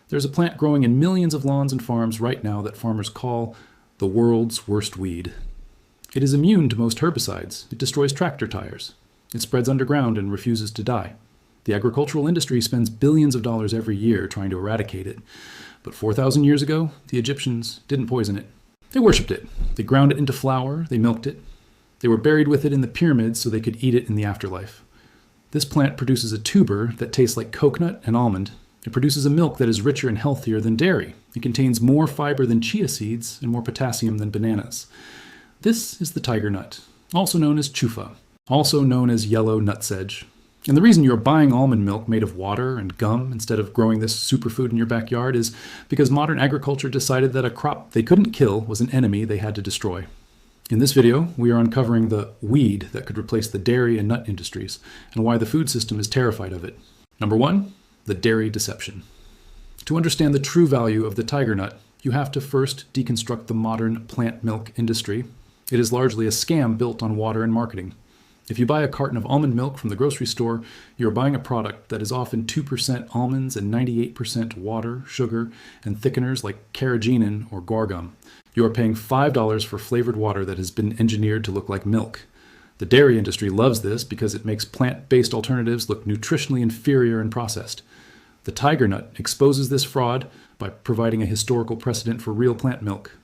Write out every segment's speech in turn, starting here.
There's a plant growing in millions of lawns and farms right now that farmers call the world's worst weed. It is immune to most herbicides. It destroys tractor tires. It spreads underground and refuses to die. The agricultural industry spends billions of dollars every year trying to eradicate it. But 4,000 years ago, the Egyptians didn't poison it. They worshipped it. They ground it into flour. They milked it. They were buried with it in the pyramids so they could eat it in the afterlife. This plant produces a tuber that tastes like coconut and almond. It produces a milk that is richer and healthier than dairy. It contains more fiber than chia seeds and more potassium than bananas. This is the tiger nut, also known as chufa, also known as yellow nutsedge. And the reason you're buying almond milk made of water and gum instead of growing this superfood in your backyard is because modern agriculture decided that a crop they couldn't kill was an enemy they had to destroy. In this video, we are uncovering the weed that could replace the dairy and nut industries and why the food system is terrified of it. Number 1, the dairy deception. To understand the true value of the tiger nut, you have to first deconstruct the modern plant milk industry. It is largely a scam built on water and marketing. If you buy a carton of almond milk from the grocery store, you're buying a product that is often 2% almonds and 98% water, sugar, and thickeners like carrageenan or guar gum. You are paying $5 for flavored water that has been engineered to look like milk. The dairy industry loves this because it makes plant-based alternatives look nutritionally inferior and processed. The tiger nut exposes this fraud by providing a historical precedent for real plant milk.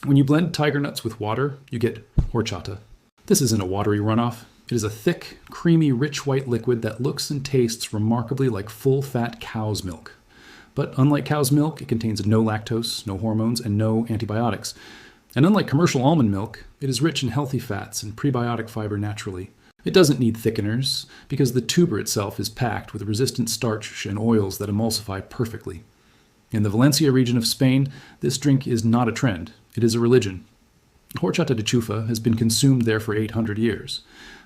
When you blend tiger nuts with water, you get horchata. This isn't a watery runoff. It is a thick, creamy, rich white liquid that looks and tastes remarkably like full-fat cow's milk. But unlike cow's milk, it contains no lactose, no hormones, and no antibiotics. And unlike commercial almond milk, it is rich in healthy fats and prebiotic fiber naturally. It doesn't need thickeners because the tuber itself is packed with resistant starch and oils that emulsify perfectly. In the Valencia region of Spain, this drink is not a trend. It is a religion. Horchata de chufa has been consumed there for 800 years.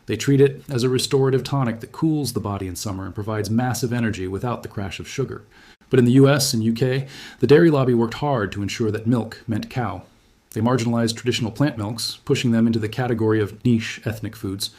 They treat it as a restorative tonic that cools the body in summer and provides massive energy without the crash of sugar. But in the US and UK, the dairy lobby worked hard to ensure that milk meant cow. They marginalized traditional plant milks, pushing them into the category of niche ethnic foods.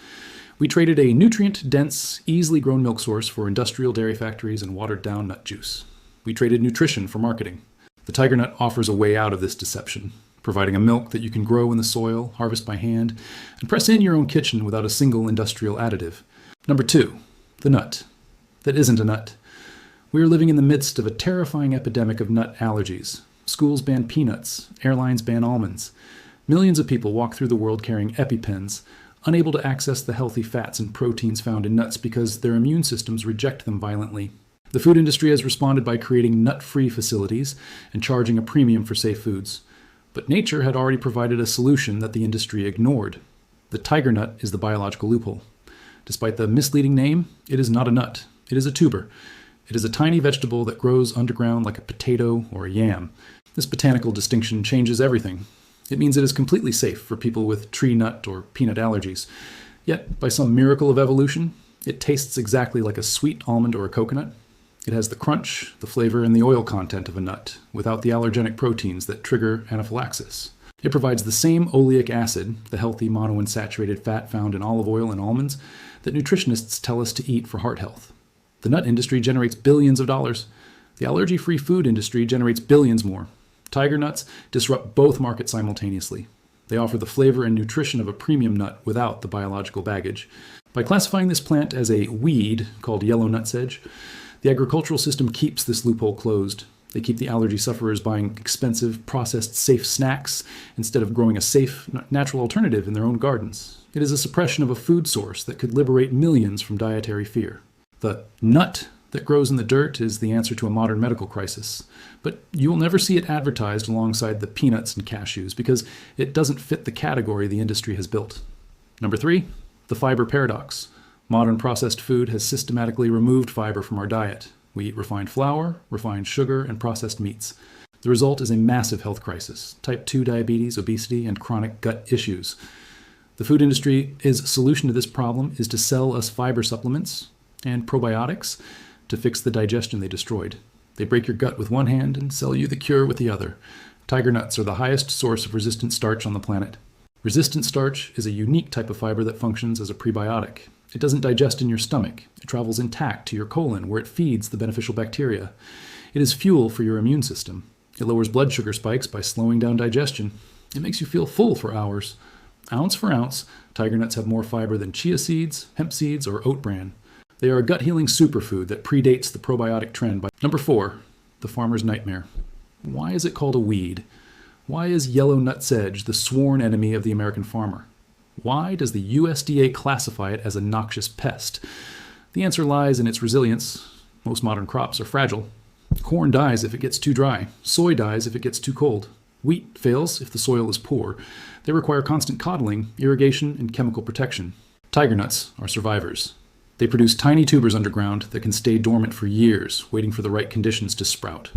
We traded a nutrient-dense, easily grown milk source for industrial dairy factories and watered-down nut juice. We traded nutrition for marketing. The tiger nut offers a way out of this deception, providing a milk that you can grow in the soil, harvest by hand, and press in your own kitchen without a single industrial additive. Number 2, the nut that isn't a nut. We are living in the midst of a terrifying epidemic of nut allergies. Schools ban peanuts, airlines ban almonds. Millions of people walk through the world carrying EpiPens, unable to access the healthy fats and proteins found in nuts because their immune systems reject them violently. The food industry has responded by creating nut-free facilities and charging a premium for safe foods. But nature had already provided a solution that the industry ignored. The tiger nut is the biological loophole. Despite the misleading name, it is not a nut. It is a tuber. It is a tiny vegetable that grows underground like a potato or a yam. This botanical distinction changes everything. It means it is completely safe for people with tree nut or peanut allergies. Yet, by some miracle of evolution, it tastes exactly like a sweet almond or a coconut. It has the crunch, the flavor, and the oil content of a nut, without the allergenic proteins that trigger anaphylaxis. It provides the same oleic acid, the healthy monounsaturated fat found in olive oil and almonds, that nutritionists tell us to eat for heart health. The nut industry generates billions of dollars. The allergy-free food industry generates billions more. Tiger nuts disrupt both markets simultaneously. They offer the flavor and nutrition of a premium nut without the biological baggage. By classifying this plant as a weed called yellow nutsedge, the agricultural system keeps this loophole closed. They keep the allergy sufferers buying expensive, processed, safe snacks instead of growing a safe, natural alternative in their own gardens. It is a suppression of a food source that could liberate millions from dietary fear. The nut that grows in the dirt is the answer to a modern medical crisis, but you will never see it advertised alongside the peanuts and cashews because it doesn't fit the category the industry has built. Number 3, the fiber paradox. Modern processed food has systematically removed fiber from our diet. We eat refined flour, refined sugar, and processed meats. The result is a massive health crisis: type 2 diabetes, obesity, and chronic gut issues. The food industry's solution to this problem is to sell us fiber supplements and probiotics to fix the digestion they destroyed. They break your gut with one hand and sell you the cure with the other. Tiger nuts are the highest source of resistant starch on the planet. Resistant starch is a unique type of fiber that functions as a prebiotic. It doesn't digest in your stomach. It travels intact to your colon, where it feeds the beneficial bacteria. It is fuel for your immune system. It lowers blood sugar spikes by slowing down digestion. It makes you feel full for hours. Ounce for ounce, tiger nuts have more fiber than chia seeds, hemp seeds, or oat bran. They are a gut-healing superfood that predates the probiotic trend. Number 4, the farmer's nightmare. Why is it called a weed? Why is yellow nutsedge the sworn enemy of the American farmer? Why does the USDA classify it as a noxious pest? The answer lies in its resilience. Most modern crops are fragile. Corn dies if it gets too dry. Soy dies if it gets too cold. Wheat fails if the soil is poor. They require constant coddling, irrigation, and chemical protection. Tiger nuts are survivors. They produce tiny tubers underground that can stay dormant for years, waiting for the right conditions to sprout.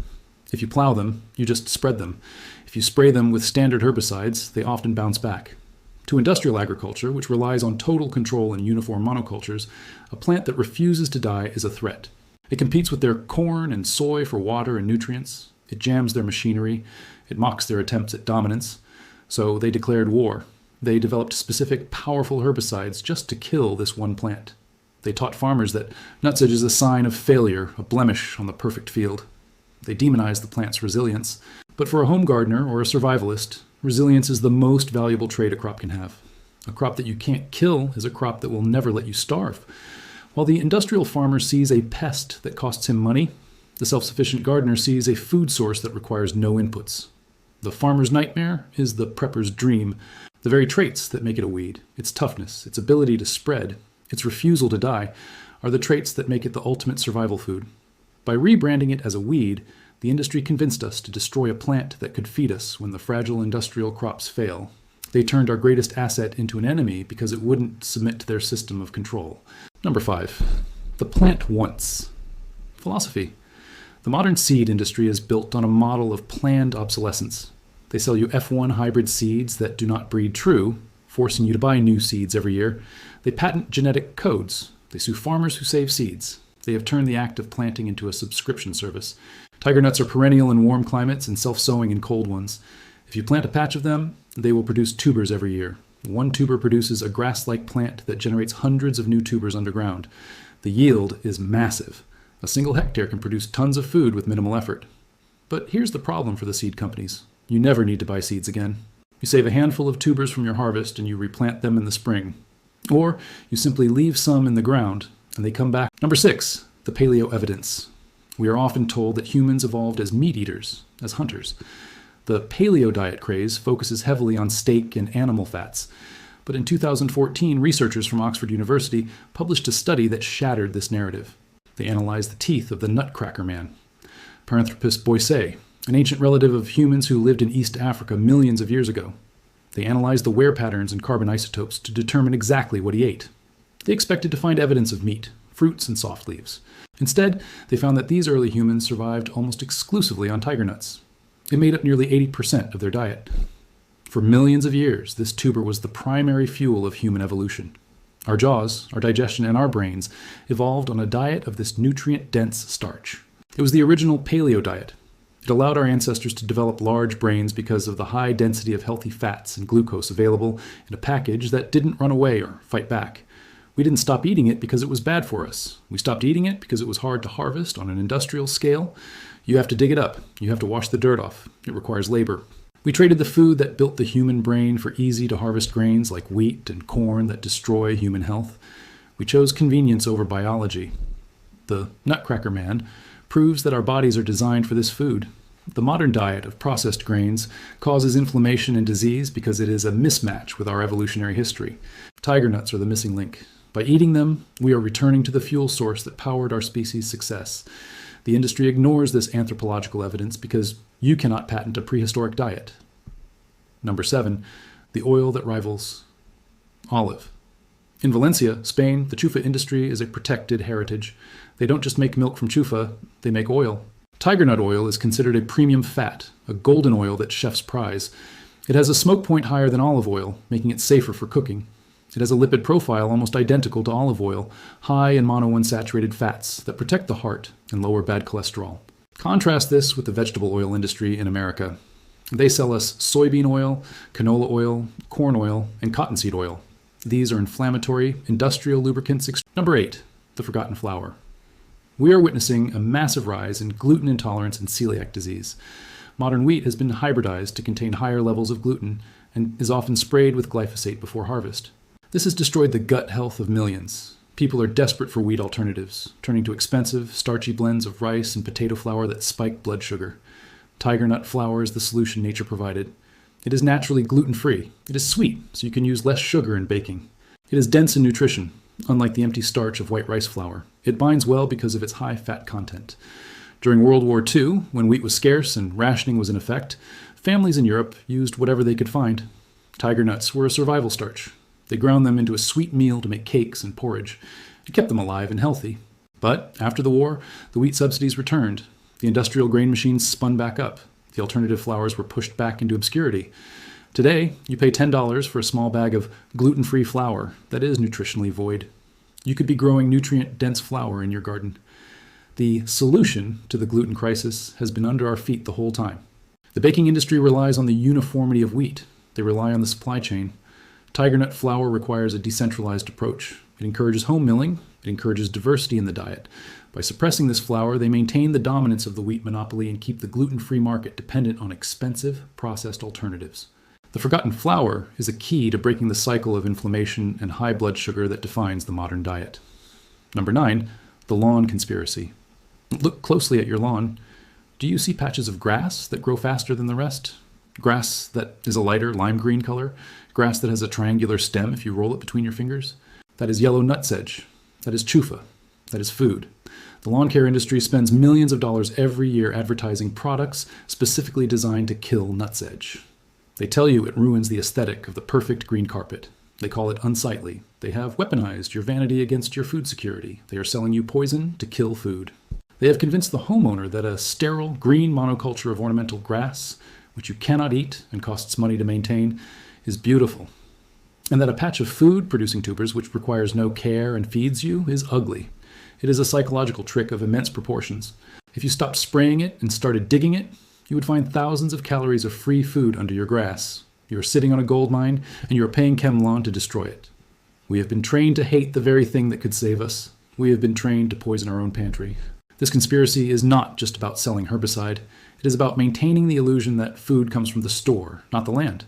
If you plow them, you just spread them. If you spray them with standard herbicides, they often bounce back. To industrial agriculture, which relies on total control and uniform monocultures, a plant that refuses to die is a threat. It competes with their corn and soy for water and nutrients. It jams their machinery. It mocks their attempts at dominance. So they declared war. They developed specific, powerful herbicides just to kill this one plant. They taught farmers that nutsedge is a sign of failure, a blemish on the perfect field. They demonized the plant's resilience. But for a home gardener or a survivalist, resilience is the most valuable trait a crop can have. A crop that you can't kill is a crop that will never let you starve. While the industrial farmer sees a pest that costs him money, the self-sufficient gardener sees a food source that requires no inputs. The farmer's nightmare is the prepper's dream. The very traits that make it a weed, its toughness, its ability to spread, its refusal to die, are the traits that make it the ultimate survival food. By rebranding it as a weed, the industry convinced us to destroy a plant that could feed us when the fragile industrial crops fail. They turned our greatest asset into an enemy because it wouldn't submit to their system of control. Number 5, the plant once. Philosophy. The modern seed industry is built on a model of planned obsolescence. They sell you F1 hybrid seeds that do not breed true, forcing you to buy new seeds every year. They patent genetic codes. They sue farmers who save seeds. They have turned the act of planting into a subscription service. Tiger nuts are perennial in warm climates and self-sowing in cold ones. If you plant a patch of them, they will produce tubers every year. One tuber produces a grass-like plant that generates hundreds of new tubers underground. The yield is massive. A single hectare can produce tons of food with minimal effort. But here's the problem for the seed companies. You never need to buy seeds again. You save a handful of tubers from your harvest and you replant them in the spring. Or you simply leave some in the ground and they come back. Number 6, the paleo evidence. We are often told that humans evolved as meat eaters, as hunters. The paleo diet craze focuses heavily on steak and animal fats. But in 2014, researchers from Oxford University published a study that shattered this narrative. They analyzed the teeth of the nutcracker man, Paranthropus boisei, an ancient relative of humans who lived in East Africa millions of years ago. They analyzed the wear patterns and carbon isotopes to determine exactly what he ate. They expected to find evidence of meat, fruits, and soft leaves. Instead, they found that these early humans survived almost exclusively on tiger nuts. It made up nearly 80% of their diet. For millions of years, this tuber was the primary fuel of human evolution. Our jaws, our digestion, and our brains evolved on a diet of this nutrient-dense starch. It was the original paleo diet. It allowed our ancestors to develop large brains because of the high density of healthy fats and glucose available in a package that didn't run away or fight back. We didn't stop eating it because it was bad for us. We stopped eating it because it was hard to harvest on an industrial scale. You have to dig it up. You have to wash the dirt off. It requires labor. We traded the food that built the human brain for easy-to-harvest grains like wheat and corn that destroy human health. We chose convenience over biology. The nutcracker man proves that our bodies are designed for this food. The modern diet of processed grains causes inflammation and disease because it is a mismatch with our evolutionary history. Tiger nuts are the missing link. By eating them, we are returning to the fuel source that powered our species' success. The industry ignores this anthropological evidence because you cannot patent a prehistoric diet. Number 7, the oil that rivals olive. In Valencia, Spain, the chufa industry is a protected heritage. They don't just make milk from chufa, they make oil. Tiger nut oil is considered a premium fat, a golden oil that chefs prize. It has a smoke point higher than olive oil, making it safer for cooking. It has a lipid profile almost identical to olive oil, high in monounsaturated fats that protect the heart and lower bad cholesterol. Contrast this with the vegetable oil industry in America. They sell us soybean oil, canola oil, corn oil, and cottonseed oil. These are inflammatory, industrial lubricants. Number 8, the forgotten flour. We are witnessing a massive rise in gluten intolerance and celiac disease. Modern wheat has been hybridized to contain higher levels of gluten and is often sprayed with glyphosate before harvest. This has destroyed the gut health of millions. People are desperate for wheat alternatives, turning to expensive, starchy blends of rice and potato flour that spike blood sugar. Tiger nut flour is the solution nature provided. It is naturally gluten-free. It is sweet, so you can use less sugar in baking. It is dense in nutrition, unlike the empty starch of white rice flour. It binds well because of its high fat content. During World War II, when wheat was scarce and rationing was in effect, families in Europe used whatever they could find. Tiger nuts were a survival starch. They ground them into a sweet meal to make cakes and porridge. It kept them alive and healthy. But after the war, the wheat subsidies returned. The industrial grain machines spun back up. The alternative flours were pushed back into obscurity. Today, you pay $10 for a small bag of gluten-free flour that is nutritionally void. You could be growing nutrient-dense flour in your garden. The solution to the gluten crisis has been under our feet the whole time. The baking industry relies on the uniformity of wheat. They rely on the supply chain. Tiger nut flour requires a decentralized approach. It encourages home milling. It encourages diversity in the diet. By suppressing this flour, they maintain the dominance of the wheat monopoly and keep the gluten-free market dependent on expensive, processed alternatives. The forgotten flour is a key to breaking the cycle of inflammation and high blood sugar that defines the modern diet. Number 9, the lawn conspiracy. Look closely at your lawn. Do you see patches of grass that grow faster than the rest? Grass that is a lighter lime green color? Grass that has a triangular stem if you roll it between your fingers? That is yellow nutsedge. That is chufa. That is food. The lawn care industry spends millions of dollars every year advertising products specifically designed to kill nutsedge. They tell you it ruins the aesthetic of the perfect green carpet. They call it unsightly. They have weaponized your vanity against your food security. They are selling you poison to kill food. They have convinced the homeowner that a sterile green monoculture of ornamental grass, which you cannot eat and costs money to maintain, is beautiful. And that a patch of food producing tubers which requires no care and feeds you is ugly. It is a psychological trick of immense proportions. If you stopped spraying it and started digging it, you would find thousands of calories of free food under your grass. You are sitting on a gold mine, and you are paying ChemLawn to destroy it. We have been trained to hate the very thing that could save us. We have been trained to poison our own pantry. This conspiracy is not just about selling herbicide. It is about maintaining the illusion that food comes from the store, not the land.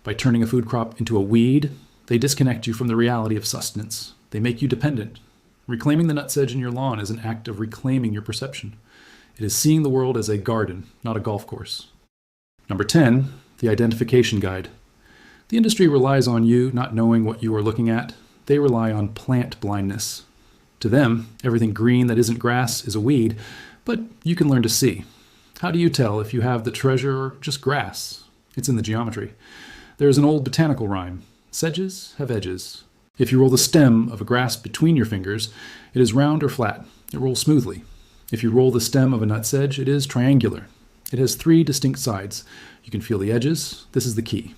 By turning a food crop into a weed, they disconnect you from the reality of sustenance. They make you dependent. Reclaiming the nutsedge in your lawn is an act of reclaiming your perception. It is seeing the world as a garden, not a golf course. Number 10, the identification guide. The industry relies on you not knowing what you are looking at. They rely on plant blindness. To them, everything green that isn't grass is a weed, but you can learn to see. How do you tell if you have the treasure or just grass? It's in the geometry. There is an old botanical rhyme. Sedges have edges. If you roll the stem of a grass between your fingers, it is round or flat. It rolls smoothly. If you roll the stem of a nutsedge, it is triangular. It has 3 distinct sides. You can feel the edges. This is the key.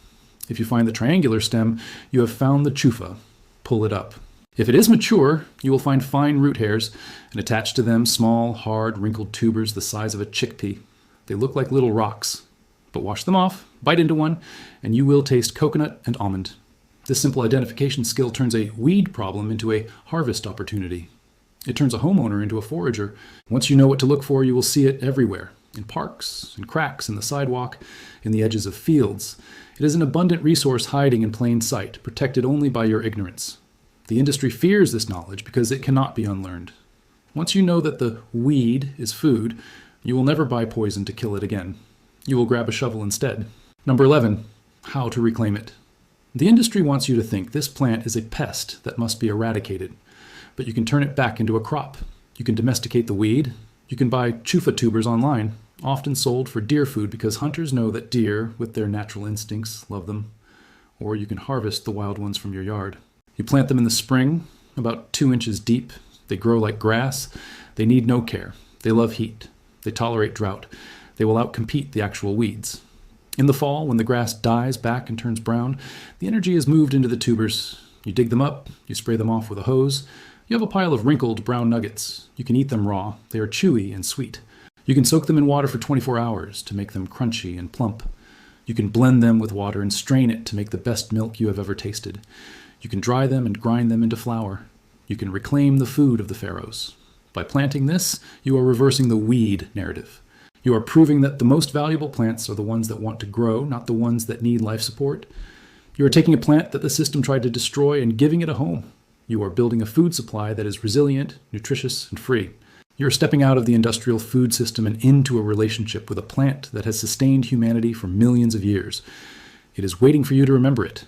If you find the triangular stem, you have found the chufa. Pull it up. If it is mature, you will find fine root hairs and attached to them small, hard, wrinkled tubers the size of a chickpea. They look like little rocks. But wash them off, bite into one, and you will taste coconut and almond. This simple identification skill turns a weed problem into a harvest opportunity. It turns a homeowner into a forager. Once you know what to look for, you will see it everywhere, in parks, in cracks in the sidewalk, in the edges of fields. It is an abundant resource hiding in plain sight, protected only by your ignorance. The industry fears this knowledge because it cannot be unlearned. Once you know that the weed is food, you will never buy poison to kill it again. You will grab a shovel instead. Number 11, how to reclaim it. The industry wants you to think this plant is a pest that must be eradicated. But you can turn it back into a crop. You can domesticate the weed. You can buy chufa tubers online, often sold for deer food because hunters know that deer, with their natural instincts, love them. Or you can harvest the wild ones from your yard. You plant them in the spring, about 2 inches deep. They grow like grass. They need no care. They love heat. They tolerate drought. They will outcompete the actual weeds. In the fall, when the grass dies back and turns brown, the energy is moved into the tubers. You dig them up. You spray them off with a hose. You have a pile of wrinkled brown nuggets. You can eat them raw. They are chewy and sweet. You can soak them in water for 24 hours to make them crunchy and plump. You can blend them with water and strain it to make the best milk you have ever tasted. You can dry them and grind them into flour. You can reclaim the food of the pharaohs. By planting this, you are reversing the weed narrative. You are proving that the most valuable plants are the ones that want to grow, not the ones that need life support. You are taking a plant that the system tried to destroy and giving it a home. You are building a food supply that is resilient, nutritious, and free. You are stepping out of the industrial food system and into a relationship with a plant that has sustained humanity for millions of years. It is waiting for you to remember it.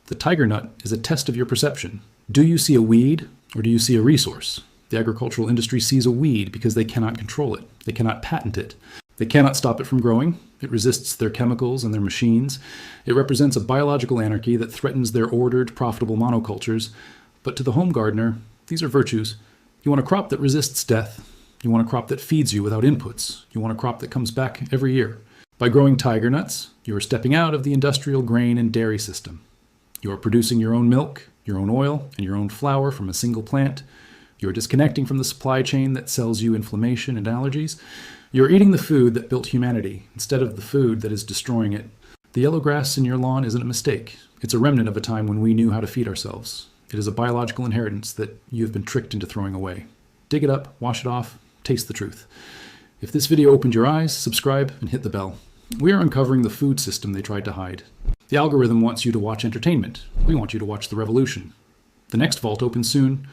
The tiger nut is a test of your perception. Do you see a weed, or do you see a resource? The agricultural industry sees a weed because they cannot control it. They cannot patent it. They cannot stop it from growing. It resists their chemicals and their machines. It represents a biological anarchy that threatens their ordered, profitable monocultures. But to the home gardener, these are virtues. You want a crop that resists death. You want a crop that feeds you without inputs. You want a crop that comes back every year. By growing tiger nuts, you are stepping out of the industrial grain and dairy system. You are producing your own milk, your own oil, and your own flour from a single plant. You are disconnecting from the supply chain that sells you inflammation and allergies. You are eating the food that built humanity instead of the food that is destroying it. The yellow grass in your lawn isn't a mistake. It's a remnant of a time when we knew how to feed ourselves. It is a biological inheritance that you have been tricked into throwing away. Dig it up, wash it off, taste the truth. If this video opened your eyes, subscribe and hit the bell. We are uncovering the food system they tried to hide. The algorithm wants you to watch entertainment. We want you to watch the revolution. The next vault opens soon.